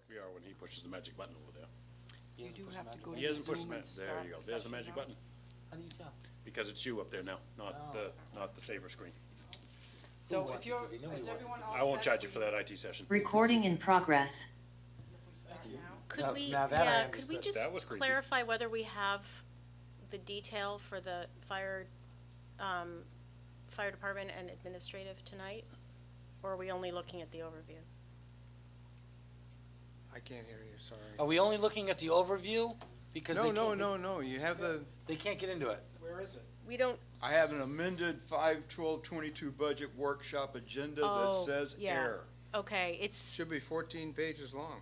we are when he pushes the magic button over there. You do have to go He to hasn't pushed the Zoom and magic, there start you go, the there's the session magic now. button. How do you tell? Because it's you up there now, not Oh. the saver screen. So wants if it you're, to be? Nobody is wants it everyone to all I won't set charge you if for that IT session. Recording in progress. we start now? Could Now- we, now that I yeah, could we understood. just That was creepy. clarify whether we have the detail for the fire department and administrative tonight? Or are we only looking at the overview? I can't hear you, sorry. Are we only looking at the overview? Because No, they no, can't- no, no, you have the, They can't get into it. Where is it? We don't. I have an amended 5/12/22 budget workshop agenda that Oh, says yeah. air. Okay, it's, should be 14 pages long.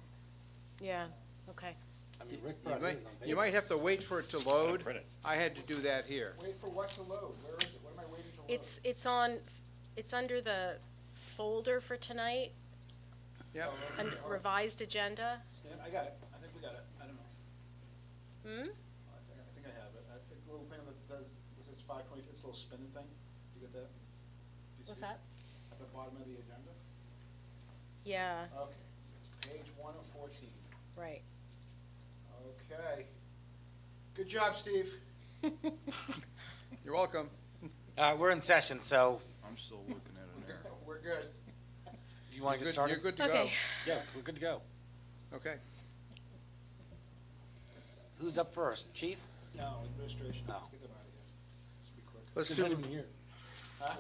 yeah, okay. I mean, Rick You brought might, his on you might have to wait for it to load. print it. I had to do that here. Wait for what to load? Where is it? What am I waiting to load? It's under the folder for tonight, Yep. under revised agenda. Stan, I got it. I think we got it. I don't know. Hmm? I think I have it. I think the little thing that does, was this 520, it's a little spinning thing. You get that? Do you What's see it? that? At the bottom of the agenda? Yeah, Okay. Page 1 of 14. right. Okay. Good job, Steve. You're welcome. We're in session, so I'm still looking at an air. We're good. do you want to Good- get started? You're good to go. Okay. Yeah, we're good to go. Okay. Who's up first? Chief? No, administration. Oh. Let's get them out of here. This will be quick. Let's Good, not do, even here. Huh?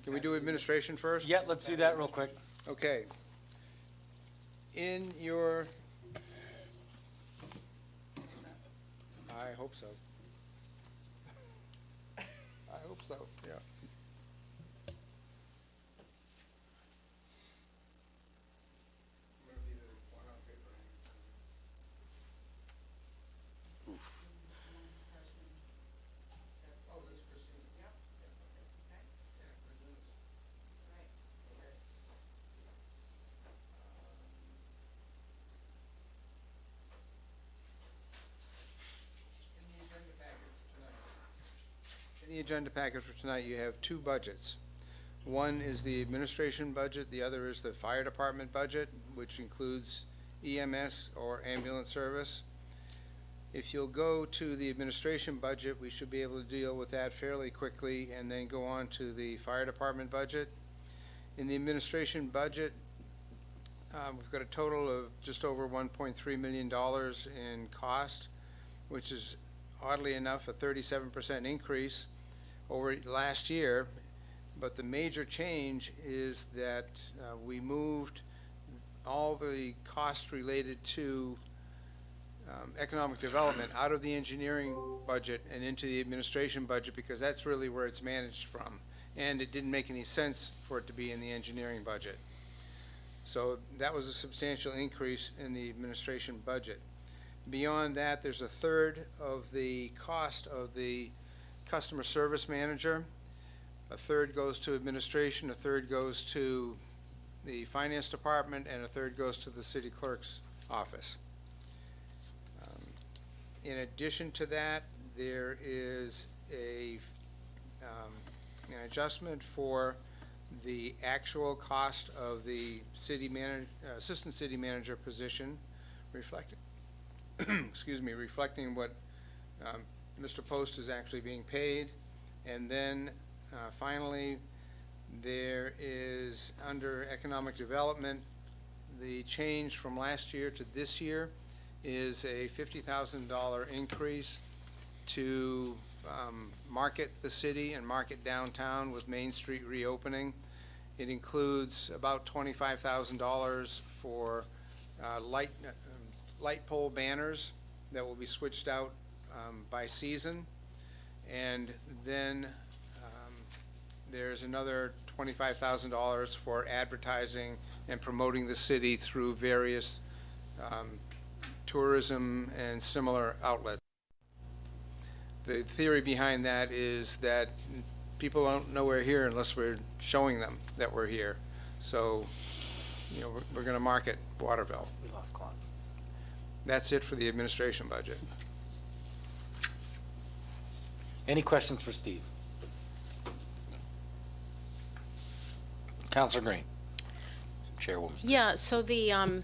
can we do administration first? Yeah, let's do that real quick. Okay. In your, I hope so. I hope so, yeah. In the agenda packet for tonight, you have two budgets. One is the administration budget, the other is the fire department budget, which includes EMS or ambulance service. If you'll go to the administration budget, we should be able to deal with that fairly quickly and then go on to the fire department budget. In the administration budget, we've got a total of just over $1.3 million in cost, which is oddly enough a 37% increase over last year. But the major change is that we moved all the costs related to economic development out of the engineering budget and into the administration budget, because that's really where it's managed from. And it didn't make any sense for it to be in the engineering budget. So that was a substantial increase in the administration budget. Beyond that, there's a third of the cost of the customer service manager. A third goes to administration, a third goes to the finance department, and a third goes to the city clerk's office. In addition to that, there is an adjustment for the actual cost of the assistant city manager position, reflecting excuse me, reflecting what Mr. Post is actually being paid. And then finally, there is, under economic development, the change from last year to this year is a $50,000 increase to market the city and market downtown with Main Street reopening. It includes about $25,000 for light pole banners that will be switched out by season. And then there's another $25,000 for advertising and promoting the city through various tourism and similar outlets. The theory behind that is that people don't know we're here unless we're showing them that we're here. So, you know, we're going to market Waterville. We lost Claude. That's it for the administration budget. Any questions for Steve? Counselor Green. Chairwoman. Yeah, so the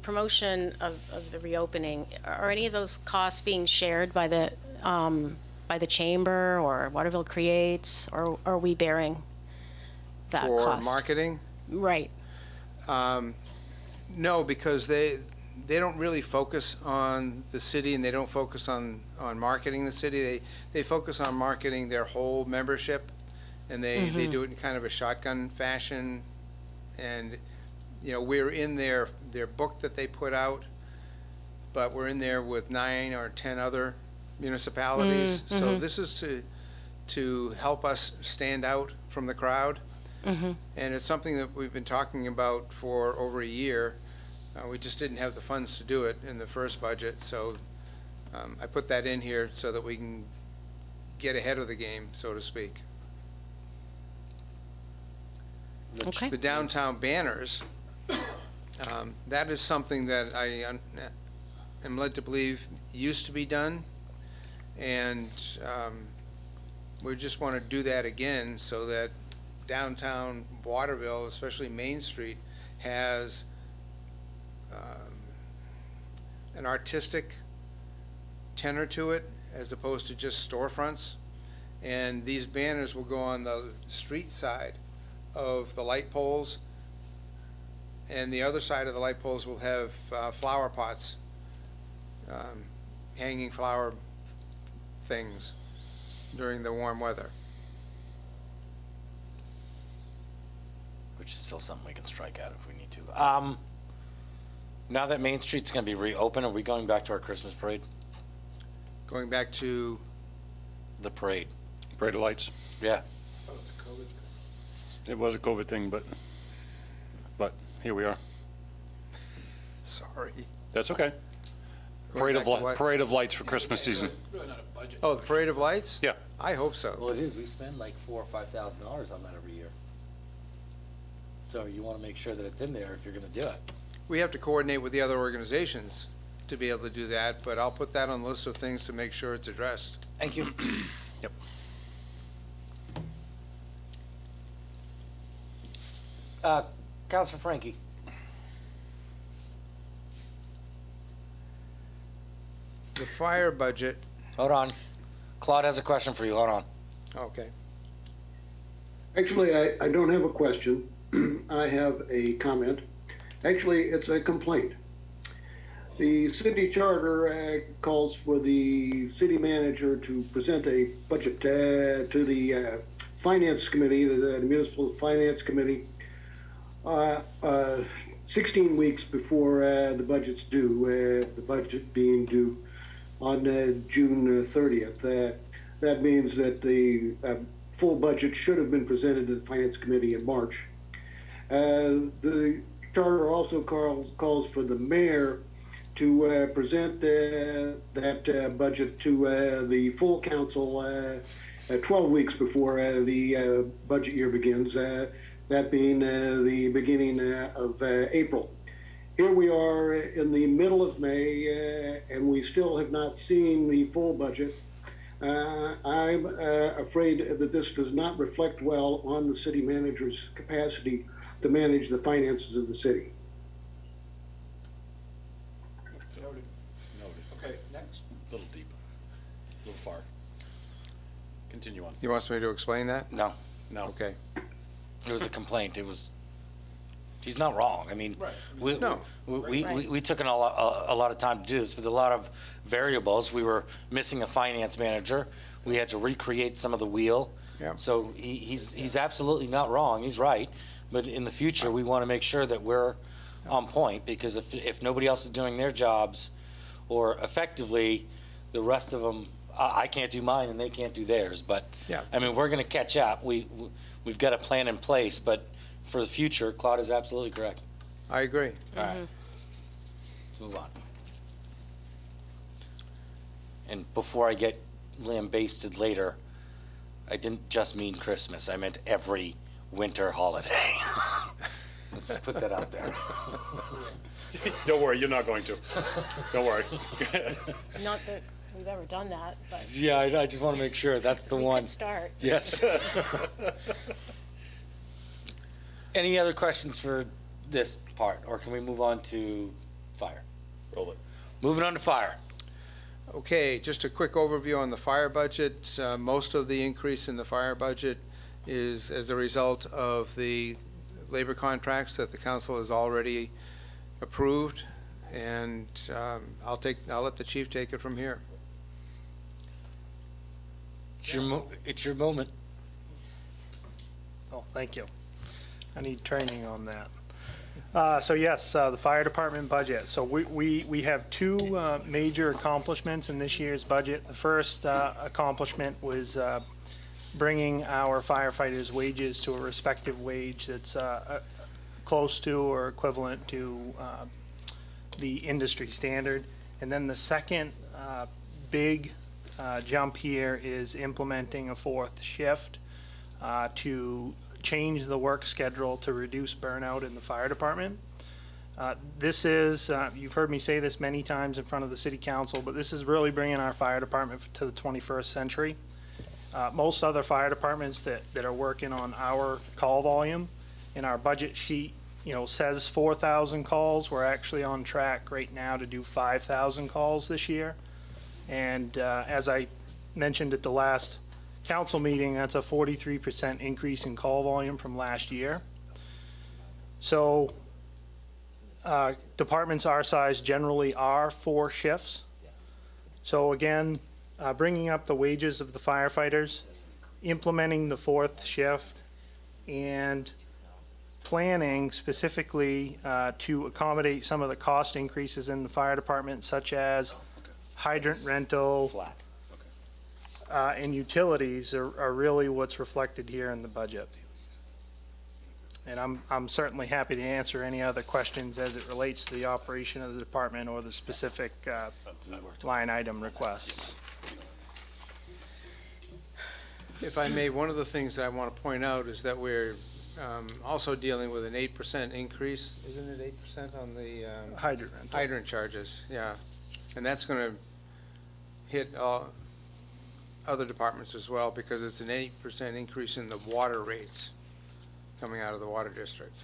promotion of the reopening, are any of those costs being shared by the chamber or Waterville Creates, or are we bearing that For cost? marketing? Right. No, because they don't really focus on the city, and they don't focus on marketing the city. They focus on marketing their whole membership, and they do it in kind of a shotgun fashion. And, you know, we're in their book that they put out, but we're in there with 9 or 10 other municipalities. So this is to help us stand out from the crowd. And it's something that we've been talking about for over a year. We just didn't have the funds to do it in the first budget, so I put that in here so that we can get ahead of the game, so to speak. Okay. The downtown banners, that is something that I am led to believe used to be done, and we just want to do that again so that downtown Waterville, especially Main Street, has an artistic tenor to it as opposed to just storefronts. And these banners will go on the street side of the light poles, and the other side of the light poles will have flower pots, hanging flower things during the warm weather. Which is still something we can strike out if we need to. Now that Main Street's gonna be reopened, are we going back to our Christmas parade? Going back to, The parade? Parade of Lights. Yeah. It was a COVID thing, but here we are. sorry. That's okay. Going back to what? Parade of Lights for Christmas season. Oh, the Parade of Lights? Yeah. I hope so. Well, it is. We spend like $4,000 or $5,000 on that every year. So you want to make sure that it's in there if you're going to do it. We have to coordinate with the other organizations to be able to do that, but I'll put that on the list of things to make sure it's addressed. Thank you. Yep. Councilor Frankie. The fire budget, Hold on. Claude has a question for you. Hold on. okay. Actually, I don't have a question. I have a comment. Actually, it's a complaint. The city charter calls for the city manager to present a budget to the finance committee, the municipal finance committee, 16 weeks before the budget's due, the budget being due on June 30th. That means that the full budget should have been presented to the finance committee in March. The charter also calls for the mayor to present that budget to the full council 12 weeks before the budget year begins, that being the beginning of April. Here we are in the middle of May, and we still have not seen the full budget. I'm afraid that this does not reflect well on the city manager's capacity to manage the finances of the city. Noted. Okay, next. A little deep, a little far. Continue on. You want me to explain that? No. No. Okay. It was a complaint. It was. He's not wrong. I mean, Right. No. we took a lot of time to do this with a lot of variables. We were missing a finance manager. We had to recreate some of the wheel. Yeah. So he's absolutely not wrong. He's right. But in the future, we want to make sure that we're on point, because if nobody else is doing their jobs, or effectively, the rest of them, I can't do mine and they can't do theirs. But Yeah. I mean, we're going to catch up. We've got a plan in place, but for the future, Claude is absolutely correct. I agree. All right. Let's move on. And before I get lambasted later, I didn't just mean Christmas. I meant every winter holiday. Let's just put that out there. Don't worry, you're not going to. Don't worry. Not that we've ever done that, but Yeah, I just want to make sure that's the we one. could start. Yes. Any other questions for this part, or can we move on to fire? Roll it. Moving on to fire. Okay, just a quick overview on the fire budget. Most of the increase in the fire budget is as a result of the labor contracts that the council has already approved, and I'll let the chief take it from here. It's your moment. Oh, thank you. I need training on that. So yes, the fire department budget. So we have two major accomplishments in this year's budget. The first accomplishment was bringing our firefighters' wages to a respective wage that's close to or equivalent to the industry standard. And then the second big jump here is implementing a fourth shift to change the work schedule to reduce burnout in the fire department. This is, you've heard me say this many times in front of the city council, but this is really bringing our fire department to the 21st century. Most other fire departments that are working on our call volume in our budget sheet, says 4,000 calls. We're actually on track right now to do 5,000 calls this year. And as I mentioned at the last council meeting, that's a 43% increase in call volume from last year. So departments our size generally are 4 shifts. So again, bringing up the wages of the firefighters, implementing the 4th shift, and planning specifically to accommodate some of the cost increases in the fire department, such as hydrant rental, Flat. and utilities are really what's reflected here in the budget. And I'm certainly happy to answer any other questions as it relates to the operation of the department or the specific line item requests. If I may, one of the things that I want to point out is that we're also dealing with an 8% increase, isn't it 8% on the Hydrant rental. hydrant charges? Yeah, and that's going to hit other departments as well, because it's an 8% increase in the water rates coming out of the water district.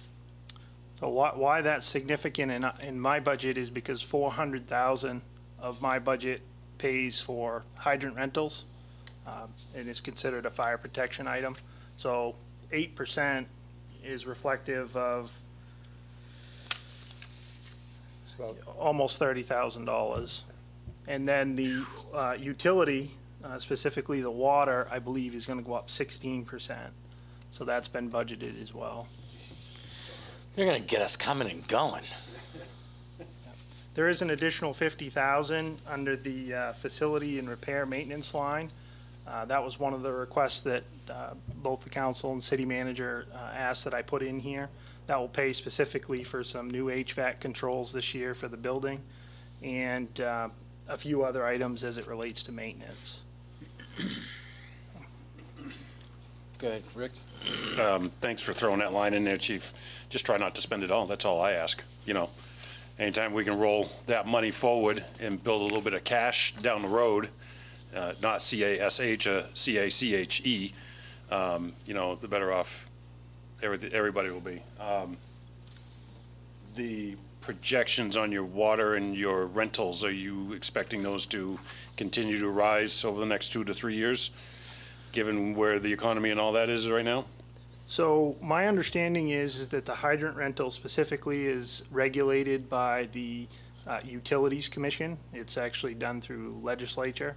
So why that's significant in my budget is because 400,000 of my budget pays for hydrant rentals, and is considered a fire protection item. So 8% is reflective of almost $30,000. And then the utility, specifically the water, I believe is going to go up 16%. So that's been budgeted as well. They're gonna get us coming and going. There is an additional 50,000 under the facility and repair maintenance line. That was one of the requests that both the council and city manager asked that I put in here. That will pay specifically for some new HVAC controls this year for the building, and a few other items as it relates to maintenance. Go ahead, Rick. Thanks for throwing that line in there, chief. Just try not to spend it all. That's all I ask. Anytime we can roll that money forward and build a little bit of cash down the road, not CASH, CACHE, the better off everybody will be. The projections on your water and your rentals, are you expecting those to continue to rise over the next 2 to 3 years, given where the economy and all that is right now? So my understanding is that the hydrant rental specifically is regulated by the Utilities Commission. It's actually done through legislature.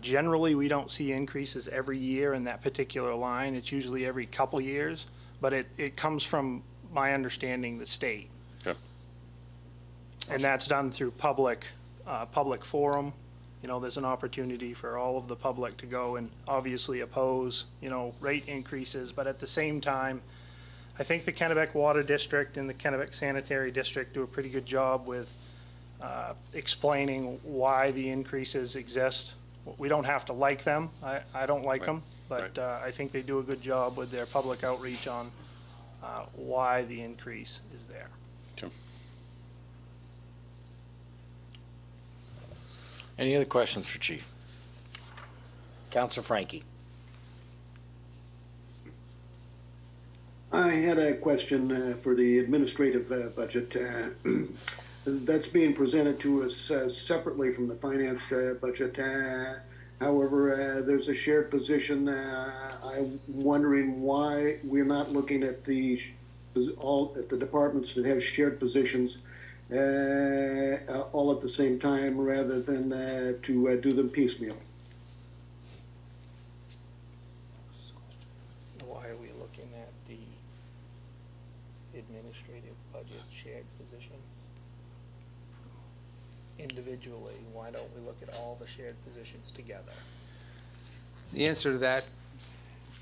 Generally, we don't see increases every year in that particular line. It's usually every couple years, but it comes from, my understanding, the state. Okay. And that's done through public forum. There's an opportunity for all of the public to go and obviously oppose, rate increases. But at the same time, I think the Kennebec Water District and the Kennebec Sanitary District do a pretty good job with explaining why the increases exist. We don't have to like them. I don't like them, but I think they do a good job with their public outreach on why the increase is there. Okay. Any other questions for Chief? Councilor Frankie. had a question for the administrative budget. That's being presented to us separately from the finance budget. However, there's a shared position. I'm wondering why we're not looking at the departments that have shared positions all at the same time, rather than to do them piecemeal. Why are we looking at the administrative budget shared position individually? Why don't we look at all the shared positions together? The answer to that,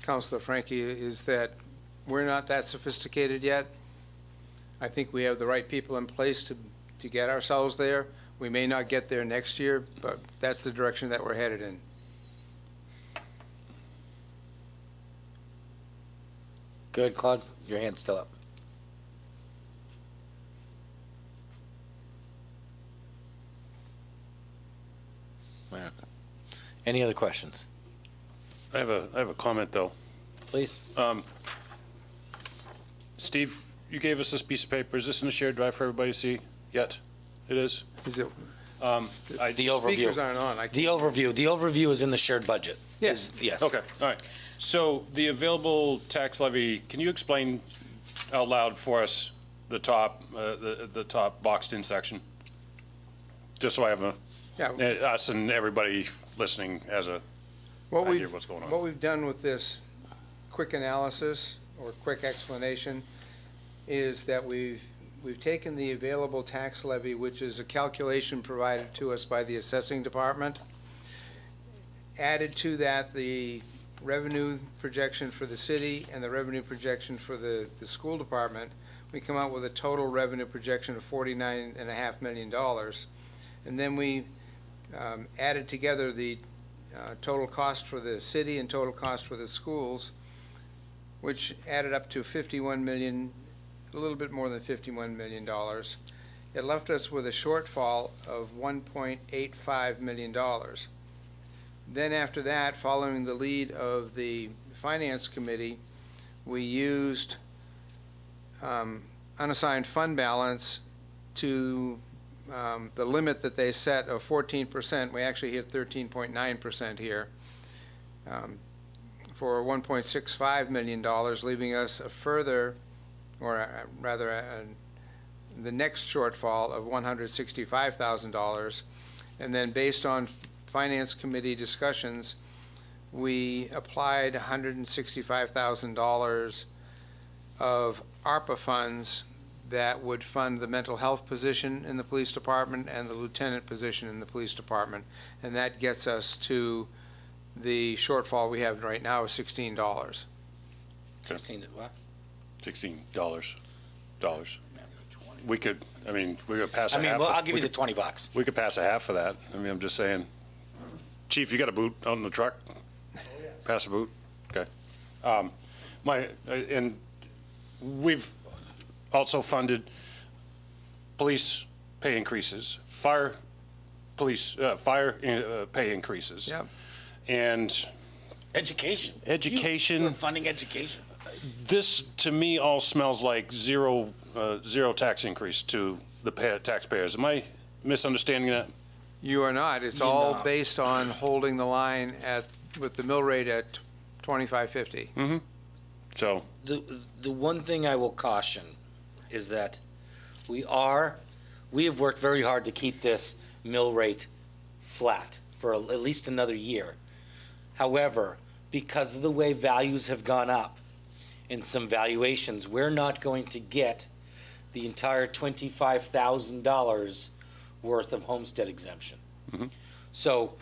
Councilor Frankie, is that we're not that sophisticated yet. I think we have the right people in place to get ourselves there. We may not get there next year, but that's the direction that we're headed in. Good, Claude? Your hand's still up. Yeah. Any other questions? I have a comment, though. Please. Steve, you gave us this piece of paper. Is this in the shared drive for everybody to see yet? It is? Is it, The overview. speakers aren't on. The overview is in the shared budget. Yes. Yes. Okay, all right. So the available tax levy, can you explain out loud for us the top boxed in section? Just so I have Yeah. us and everybody listening as a What idea of what's going on. What we've done with this quick analysis or quick explanation is that we've taken the available tax levy, which is a calculation provided to us by the assessing department, added to that the revenue projection for the city and the revenue projection for the school department. We come out with a total revenue projection of $49.5 million. And then we added together the total cost for the city and total cost for the schools, which added up to $51 million, a little bit more than $51 million. It left us with a shortfall of $1.85 million. Then after that, following the lead of the Finance Committee, we used unassigned fund balance to the limit that they set of 14%. We actually hit 13.9% here for $1.65 million, leaving us a further, or rather the next shortfall of $165,000. And then based on Finance Committee discussions, we applied $165,000 of ARPA funds that would fund the mental health position in the police department and the lieutenant position in the police department. And that gets us to the shortfall we have right now is $16. 16, what? $16. We could pass a half. Well, I'll give you the $20. We could pass a half for that. I'm just saying. Chief, you got a boot out in the truck? Oh, yeah. Pass a boot? Okay. And we've also funded police pay increases, fire pay increases. Yep. And Education. Education. We're funding education. this, to me, all smells like zero tax increase to the taxpayers. Am I misunderstanding that? You are not. It's all based on holding the line with the mill rate at $25.50. Mm-hmm. So The one thing I will caution is that we have worked very hard to keep this mill rate flat for at least another year. However, because of the way values have gone up in some valuations, we're not going to get the entire $25,000 worth of homestead exemption. Mhm. So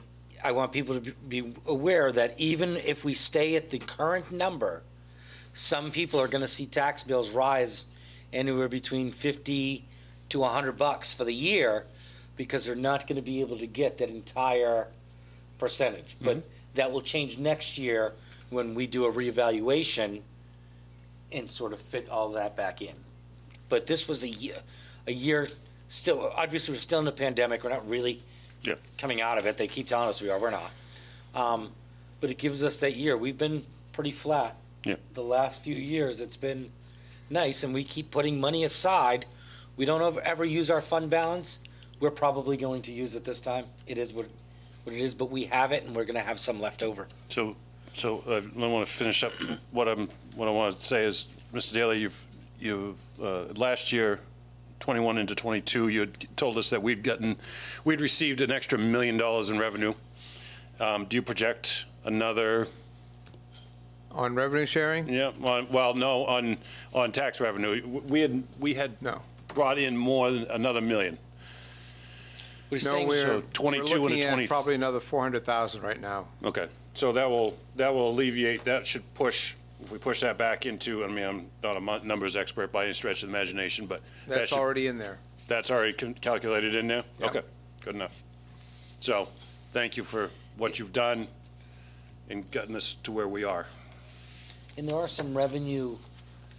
I want people to be aware that even if we stay at the current number, some people are going to see tax bills rise anywhere between $50 to $100 for the year because they're not going to be able to get that entire percentage. But that will change next year when we do a reevaluation and sort of fit all that back in. But this was a year still, obviously we're still in a pandemic. We're not really coming out of it. They keep telling us we are. We're not. But it gives us that year. We've been pretty flat. Yeah. The last few years, it's been nice and we keep putting money aside, we don't ever use our fund balance, we're probably going to use it this time. It is what it is, but we have it and we're gonna have some left over. So I want to finish up what I want to say is, Mr. Daly, you've last year, 21 into 22, you had told us that we'd received an extra $1 million in revenue. Do you project another? On revenue sharing? Yeah, on tax revenue. We had No. brought in more than another $1 million. What are you No, saying? we're, So 22 we're looking into at 20. probably another 400,000 right now. Okay, so that will alleviate, that should push, if we push that back into, I mean, I'm not a numbers expert by any stretch of the imagination, but that That's should, already in there. that's already calculated in there? Yep. Okay, good enough. So, thank you for what you've done in getting us to where we are. And there are some revenue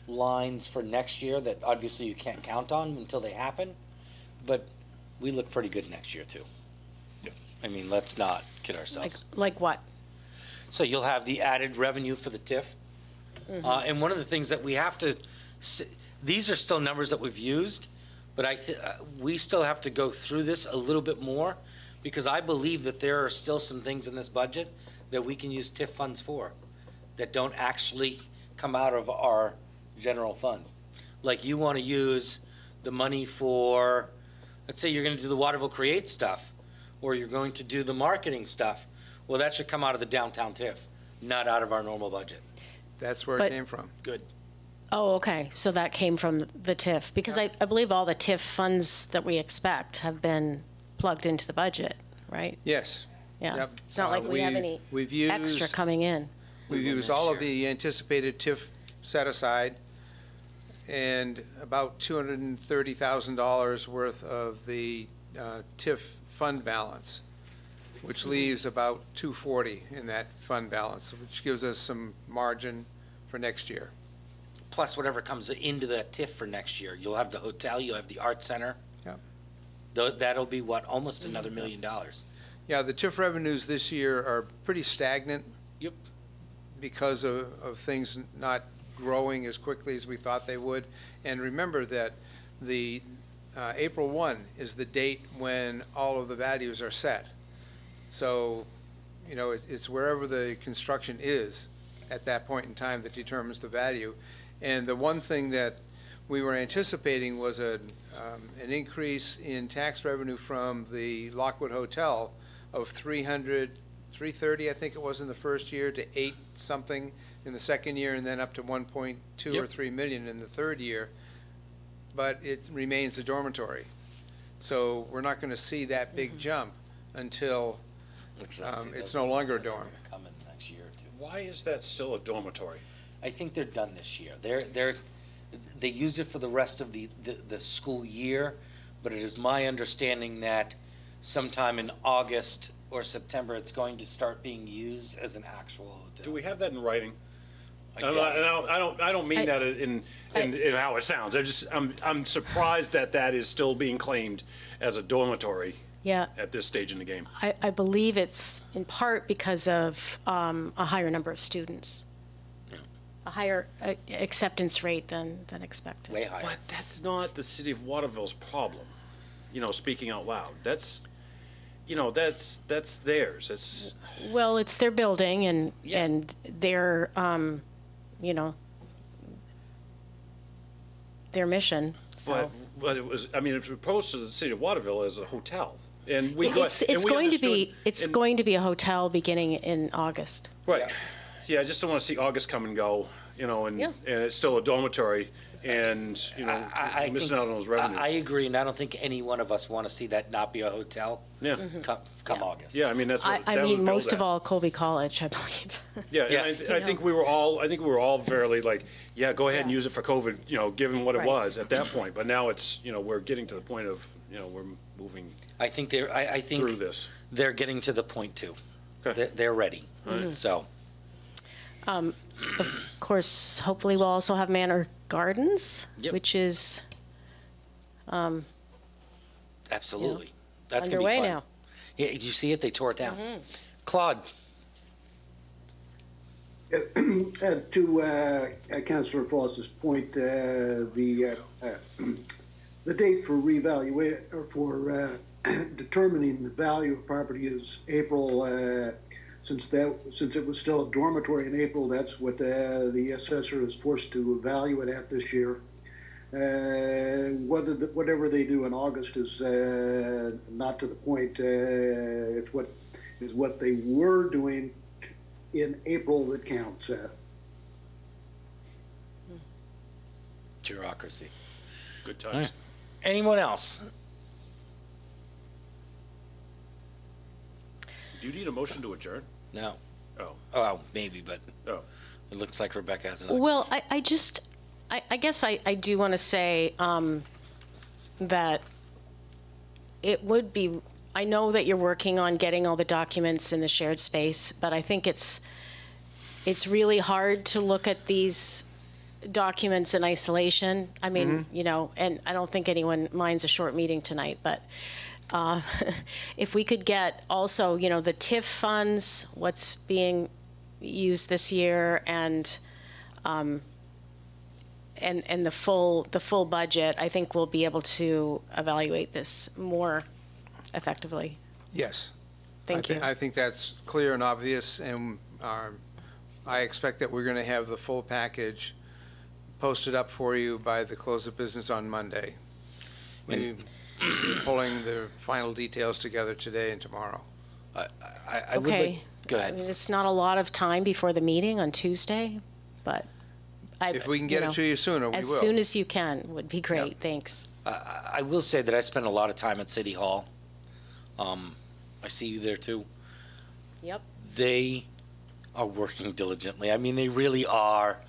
lines for next year that obviously you can't count on until they happen, but we look pretty good next year too. Yep. I mean, let's not kid ourselves. Like what? So you'll have the added revenue for the TIF. And one of the things that we have to, these are still numbers that we've used, but we still have to go through this a little bit more because I believe that there are still some things in this budget that we can use TIF funds for that don't actually come out of our general fund. Like you want to use the money for, let's say you're going to do the Waterville Create stuff, or you're going to do the marketing stuff. Well, that should come out of the downtown TIF, not out of our normal budget. That's where But- it came from. Good. Oh, okay, so that came from the TIF, because I believe all the TIF funds that we expect have been plugged into the budget, right? Yes. Yeah. Yep. It's not like we have any We've extra used, coming in. we've used all of the anticipated TIF set aside and about $230,000 worth of the TIF fund balance, which leaves about 240 in that fund balance, which gives us some margin for next year. Plus whatever comes into the TIF for next year. You'll have the hotel, you'll have the art center. Yep. That'll be what, almost another $1 million. Yeah, the TIF revenues this year are pretty stagnant Yep. because of things not growing as quickly as we thought they would. And remember that the April 1 is the date when all of the values are set. So, you know, it's wherever the construction is at that point in time that determines the value. And the one thing that we were anticipating was an increase in tax revenue from the Lockwood Hotel of 330, I think it was in the first year, to 8 something in the second year, and then up to 1.2 or Yep. 3 million in the third year. But it remains a dormitory. So we're not going to see that big jump until it's no longer a dorm. Coming next year or two. Why is that still a dormitory? I think they're done this year. They use it for the rest of the school year, but it is my understanding that sometime in August or September, it's going to start being used as an actual hotel. Do we have that in writing? I And doubt it. I don't mean that in how it sounds. I'm surprised that is still being claimed as a dormitory Yeah, at this stage in the game. I believe it's in part because of a higher number of students. A higher acceptance rate than expected. Way higher. But that's not the city of Waterville's problem, speaking out loud. That's theirs. It's, Well, it's their building and Yeah. their, their mission, so. but it was, it was proposed to the city of Waterville as a hotel. And we got. It's going to be, a hotel beginning in August. Right. Yeah, I just don't want to see August come and go, and Yeah. it's still a dormitory and, I missing think- out on those revenues. I agree, and I don't think any one of us want to see that not be a hotel Yeah. come August. Yeah, that's what I that was mean, billed most at. of all, Colby College, I believe. Yeah, Yeah. and I think we were all fairly like, yeah, go ahead and Yeah. use it for COVID, given what it Right. was at that point. But now it's, we're getting to the point of, we're moving I think I think through this. they're getting to the point too. Okay. They're ready. So Of course, hopefully we'll also have Manor Gardens, Yep. which is absolutely, that's gonna be underway fun. now. Yeah, did you see it? They tore it down. Claude, To Councilor Foss's point, the date for reevaluate or for determining the value of property is April. Since it was still a dormitory in April, that's what the assessor is forced to evaluate at this year. Whatever they do in August is not to the point. It's what they were doing in April that counts. Bureaucracy. Good times. Anyone else? Do you need a motion to adjourn? No. Oh, Oh, maybe, but oh. it looks like Rebecca has another. Well, I guess I do want to say that it would be, I know that you're working on getting all the documents in the shared space, but I think it's really hard to look at these documents in isolation. I mean, you know, and I don't think anyone minds a short meeting tonight, but if we could get also, you know, the TIF funds, what's being used this year, and the full budget, I think we'll be able to evaluate this more effectively. Yes. Thank you. I think that's clear and obvious, and I expect that we're going to have the full package posted up for you by the close of business on Monday. We're pulling the final details together today and tomorrow. I would Okay. like, go I ahead. mean, it's not a lot of time before the meeting on Tuesday, but If we can get it to you sooner, we will. as soon as you can would be great. Thanks. I will say that I spend a lot of time at City Hall. I see you there too. Yep. They are working diligently. I mean, they really are.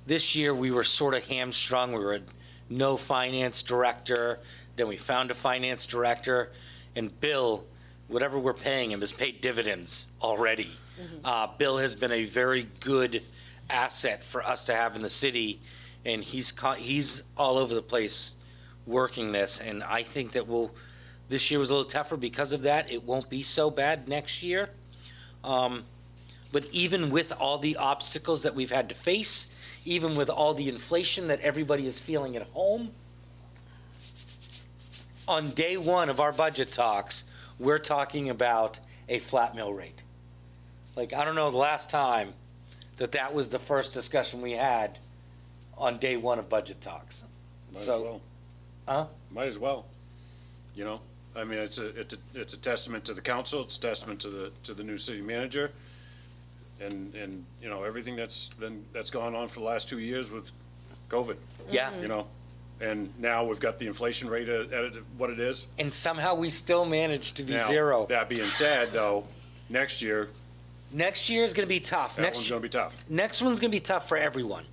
This year we were sort of hamstrung. We were at no finance director. Then we found a finance director, and Bill, whatever we're paying him, has paid dividends already. Bill has been a very good asset for us to have in the city, and he's all over the place working this. And I think that this year was a little tougher because of that. It won't be so bad next year. But even with all the obstacles that we've had to face, even with all the inflation that everybody is feeling at home, on day one of our budget talks, we're talking about a flat mill rate. Like, I don't know the last time that was the first discussion we had on day one of budget talks. Might as So, well. huh? Might as well. You know, I mean, it's a testament to the council, it's a testament to the new city manager, and you know, everything that's gone on for the last 2 years with COVID. Yeah. You know, and now we've got the inflation rate at what it is. And somehow we still managed to be Now, zero. That being said, though, next year, Next year is going to be tough. that one's gonna be tough. Next one's going to be tough for everyone.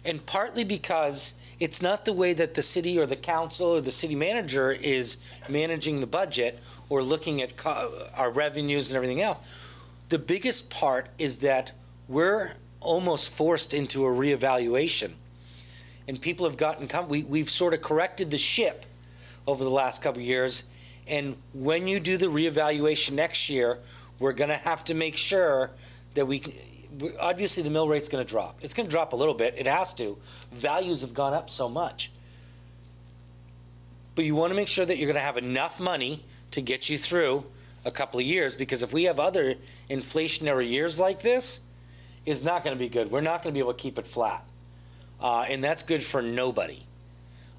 And partly because it's not the way that the city or the council or the city manager is managing the budget or looking at our revenues and everything else. The biggest part is that we're almost forced into a reevaluation. And people have we've sort of corrected the ship over the last couple of years. And when you do the reevaluation next year, we're going to have to make sure that obviously the mill rate's going to drop. It's going to drop a little bit. It has to. Values have gone up so much. But you want to make sure that you're going to have enough money to get you through a couple of years, because if we have other inflationary years like this, it's not going to be good. We're not going to be able to keep it flat. And that's good for nobody.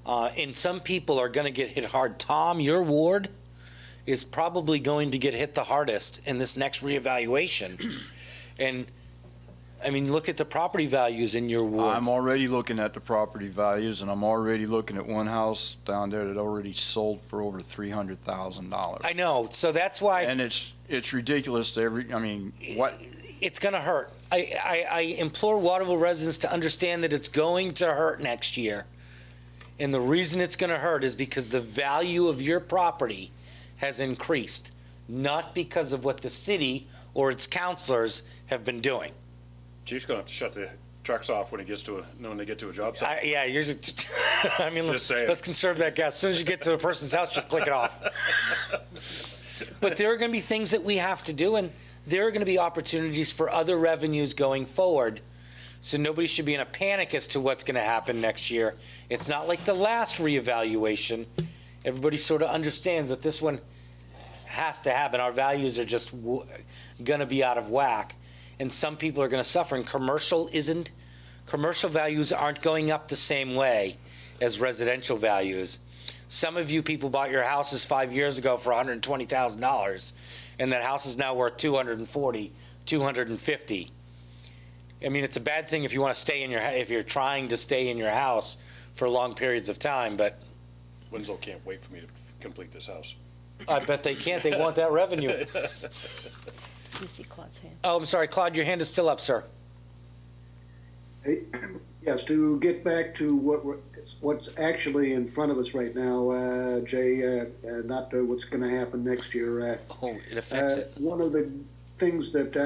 And some people are going to get hit hard. Tom, your ward is probably going to get hit the hardest in this next reevaluation. And I mean, look at the property values in your ward. I'm already looking at the property values, and I'm already looking at one house down there that already sold for over $300,000. I know, so that's why And it's ridiculous to what? it's going to hurt. I implore Waterville residents to understand that it's going to hurt next year. And the reason it's going to hurt is because the value of your property has increased, not because of what the city or its councilors have been doing. Chief's gonna have to shut the trucks off when they get to a job site. Yeah, you're just, I mean, Just saying. let's conserve that gas. As soon as you get to a person's house, just click it off. But there are going to be things that we have to do, and there are going to be opportunities for other revenues going forward. So nobody should be in a panic as to what's going to happen next year. It's not like the last reevaluation. Everybody sort of understands that this one has to happen. Our values are just going to be out of whack. And some people are going to suffer. And commercial values aren't going up the same way as residential values. Some of you people bought your houses 5 years ago for $120,000, and that house is now worth $240,000, $250,000. I mean, it's a bad thing if you want to stay in if you're trying to stay in your house for long periods of time, but Winslow can't wait for me to complete this house. I bet they can't. They want that revenue. You see Claude's hand. Oh, I'm sorry, Claude, your hand is still up, sir. Yes, to get back to what's actually in front of us right now, Jay, not what's going to happen next year. Oh, it affects it. One of the things that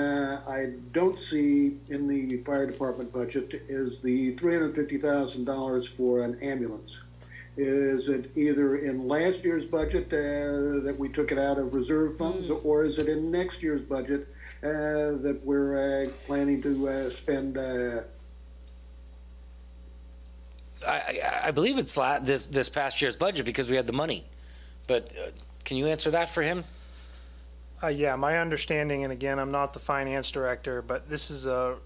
I don't see in the fire department budget is the $350,000 for an ambulance. Is it either in last year's budget that we took it out of reserve funds, or is it in next year's budget that we're planning to spend? I believe it's this past year's budget because we had the money. But can you answer that for him? Yeah, my understanding, and again, I'm not the finance director, but this is a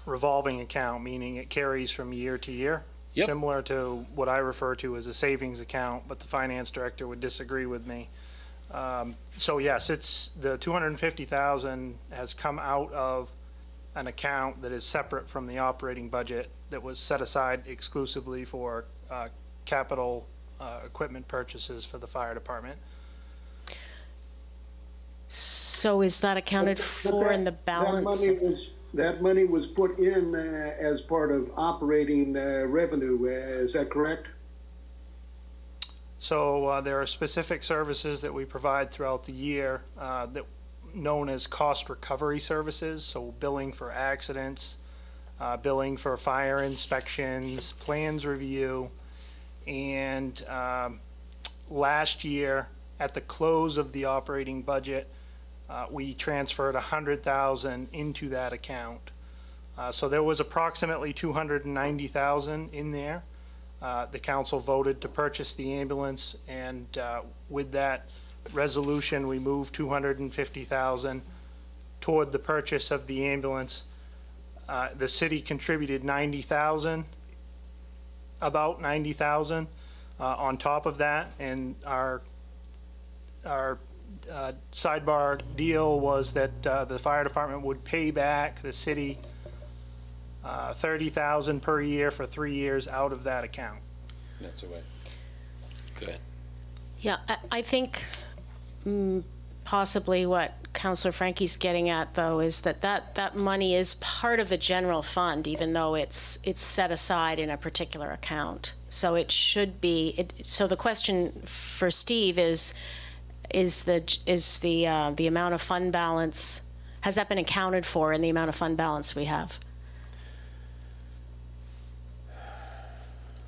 revolving account, meaning it carries from year to year. Yep. Similar to what I refer to as a savings account, but the finance director would disagree with me. So yes, it's the $250,000 has come out of an account that is separate from the operating budget that was set aside exclusively for capital equipment purchases for the fire department. So is that accounted for in the balance? That money was put in as part of operating revenue. Is that correct? So there are specific services that we provide throughout the year that known as cost recovery services. So billing for accidents, billing for fire inspections, plans review, and last year at the close of the operating budget, we transferred $100,000 into that account. So there was approximately $290,000 in there. The council voted to purchase the ambulance, and with that resolution, we moved $250,000 toward the purchase of the ambulance. The city contributed $90,000, about $90,000 on top of that, and our sidebar deal was that the fire department would pay back the city $30,000 per year for 3 years out of that account. That's the way. Good. Yeah, I think possibly what Councillor Frankie's getting at, though, is that money is part of the general fund, even though it's set aside in a particular account. So it should be. So the question for Steve is the amount of fund balance, has that been accounted for in the amount of fund balance we have?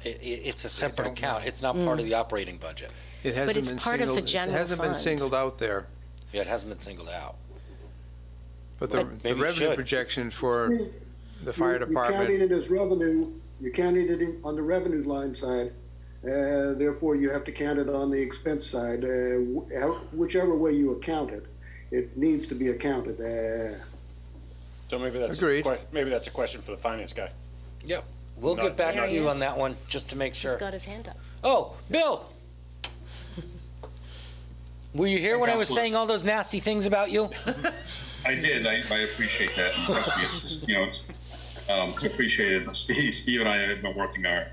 It's a separate account. It's not part of the operating budget. It hasn't it's been part of the singled- general It hasn't been fund. singled out there, Yeah, it hasn't been singled out. but the Maybe it revenue should. projection for the fire You're department, counting it as revenue. You're counting it on the revenue line side. Therefore, you have to count it on the expense side. Whichever way you account it, it needs to be accounted. So maybe that's Agreed. maybe that's a question for the finance guy. Yep. We'll Not- get back There to he you is. on that one, just to make He's sure. got his hand up. Oh, Bill! Were you here when I was saying all those nasty things about you? I did. I appreciate that. And trust me, it's just, it's appreciated. Steve and I have been working our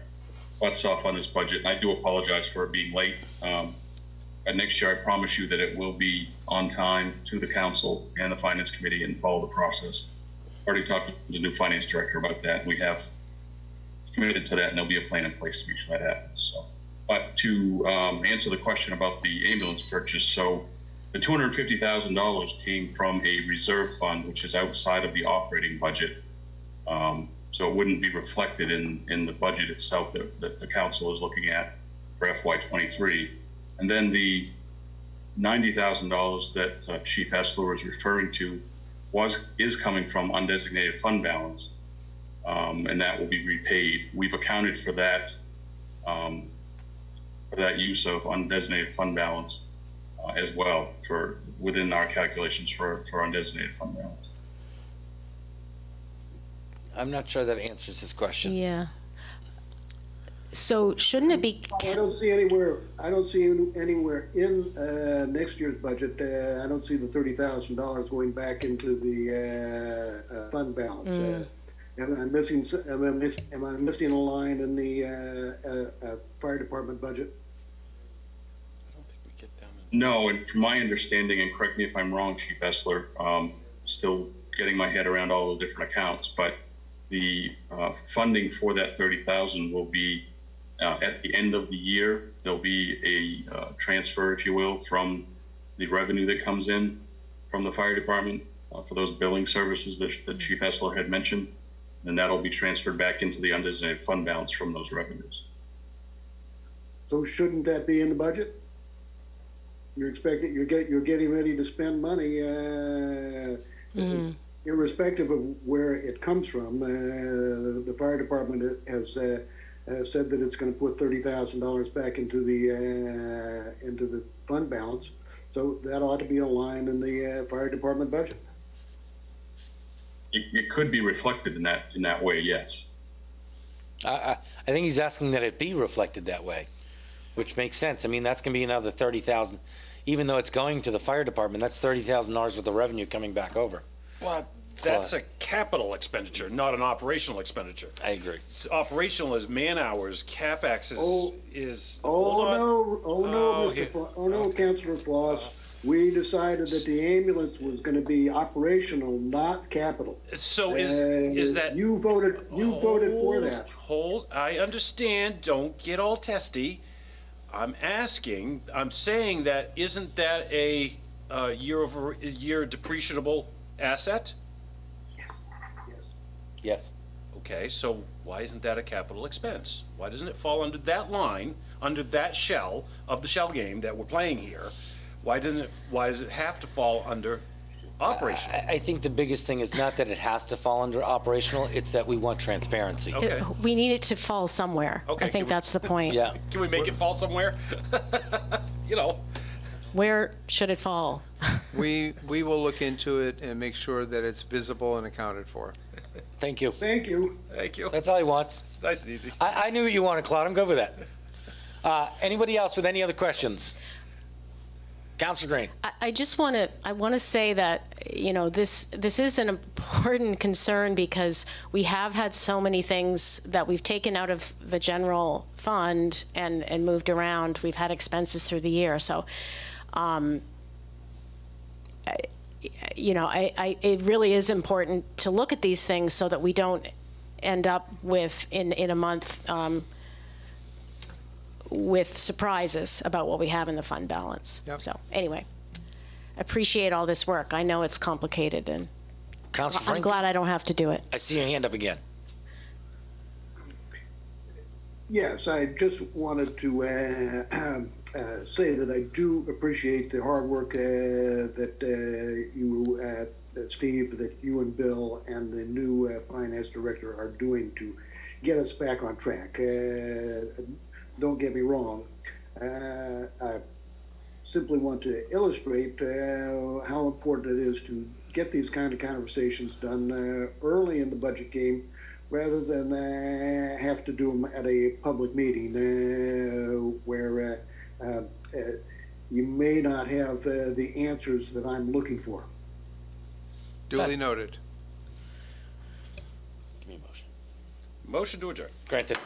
butts off on this budget, and I do apologize for it being late. But next year, I promise you that it will be on time to the council and the finance committee and follow the process. Already talked to the new finance director about that. We have committed to that, and there'll be a plan in place to make sure that happens. So, but to answer the question about the ambulance purchase, so the $250,000 came from a reserve fund, which is outside of the operating budget. So it wouldn't be reflected in the budget itself that the council is looking at for FY23. And then the $90,000 that Chief Hessler was referring to is coming from undesignated fund balance, and that will be repaid. We've accounted for that use of undesignated fund balance as well for within our calculations for undesignated fund balance. I'm not sure that answers this question. Yeah. So shouldn't it be, I don't see anywhere in next year's budget, I don't see the $30,000 going back into the fund balance. Am I missing a line in the fire department budget? I don't think we get down No, and from my understanding, and correct me if I'm wrong, Chief Essler, still getting my head around all the different accounts, but the funding for that 30,000 will be at the end of the year. There'll be a transfer, if you will, from the revenue that comes in from the fire department for those billing services that Chief Essler had mentioned, and that'll be transferred back into the undesignated fund balance from those revenues. So shouldn't that be in the budget? You're expecting, you're getting ready to spend money, irrespective of where it comes from. The fire department has said that it's going to put $30,000 back into the fund balance. So that ought to be a line in the fire department budget. It could be reflected in that way, yes. I think he's asking that it be reflected that way, which makes sense. I mean, that's going to be another 30,000, even though it's going to the fire department. That's $30,000 worth of revenue coming back over. But that's a capital expenditure, not an operational expenditure. I agree. Operational is man hours. CapEx is. Councilor Floss. We decided that the ambulance was going to be operational, not capital. So is that you voted for that? I understand. Don't get all testy. I'm saying that isn't that a year-over-year depreciable asset? Yes. Okay, so why isn't that a capital expense? Why doesn't it fall under that line, under that shell of the shell game that we're playing here? Why does it have to fall under operational? I think the biggest thing is not that it has to fall under operational, it's that we want transparency. Okay. we need it to fall somewhere. Okay, I think can we- that's the point. Yeah. Can we make it fall somewhere? You know. Where should it fall? We will look into it and make sure that it's visible and accounted for. Thank you. Thank you. Thank you. That's all he wants. It's nice and easy. I knew what you wanted, Claude. I'm good with that. Anybody else with any other questions? Councilor Green. I just want to say that, you know, this is an important concern because we have had so many things that we've taken out of the general fund and moved around. We've had expenses through the year. So, it really is important to look at these things so that we don't end up with, in a month, with surprises about what we have in the fund balance. Yep. So anyway, appreciate all this work. I know it's complicated, and Councilor I'm Frank. glad I don't have to do it. I see your hand up again. Yes, I just wanted to say that I do appreciate the hard work that you, Steve, that you and Bill and the new finance director are doing to get us back on track. Don't get me wrong. I simply want to illustrate how important it is to get these kind of conversations done early in the budget game, rather than have to do them at a public meeting where you may not have the answers that I'm looking for. Duly noted. Give me a motion. Motion to adjourn. Granted.